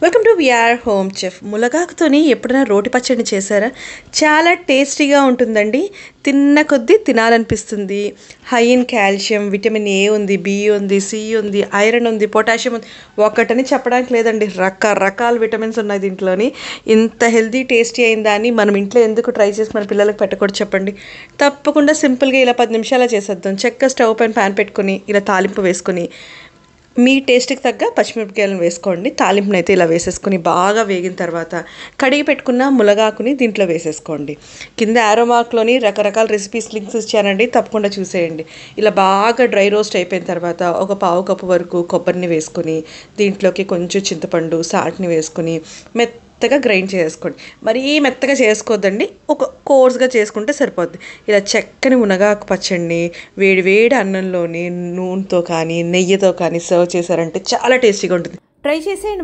Welcome to VR home chef. ములగాకుతోని ఎప్పుడైనా రోటి పచ్చడిని చేశారా? చాలా టేస్టీగా ఉంటుందండి. తిన్న కొద్దీ తినాలనిపిస్తుంది. High in calcium, vitamin A ఉంది, బి ఉంది, సి ఉంది, ఐరన్ ఉంది, పొటాషియం ఉంది. ఒకటని చెప్పడానికి లేదండి, రకరకాల విటమిన్స్ ఉన్నాయి దీంట్లోని. ఇంత హెల్తీ టేస్టీ అయిన దాన్ని మనం ఇంట్లో ఎందుకు ట్రై చేసి మన పిల్లలకు పెట్టకూడదు చెప్పండి? తప్పకుండా సింపుల్గా ఇలా 10 నిమిషాలు చేసేద్దాం. చక్క స్టవ్ పైన ప్యాన్ పెట్టుకొని ఇలా తాలింపు వేసుకొని మీ టేస్ట్కి తగ్గ పచ్చిమిరపకాయలను వేసుకోండి. తాలింపుని అయితే ఇలా వేసేసుకొని బాగా వేగిన తర్వాత కడిగి పెట్టుకున్న ములగాకుని దీంట్లో వేసేసుకోండి. కింద యారో మార్క్లోని రకరకాల రెసిపీస్ లింక్స్ ఇచ్చానండి, తప్పకుండా చూసేయండి. ఇలా బాగా డ్రై రోస్ట్ అయిపోయిన తర్వాత ఒక పావు కప్పు వరకు కొబ్బరిని వేసుకొని దీంట్లోకి కొంచెం చింతపండు సాల్ట్ని వేసుకొని మెత్తగా గ్రైండ్ చేసుకోండి. మరీ మెత్తగా చేసుకోవద్దండి, ఒక కోర్స్గా చేసుకుంటే సరిపోద్ది. ఇలా చక్కని మునగాకు పచ్చడిని వేడి వేడి అన్నంలోని నూనెతో కానీ నెయ్యితో కానీ సర్వ్ చేశారంటే చాలా టేస్టీగా ఉంటుంది. ట్రై చేసేయండి.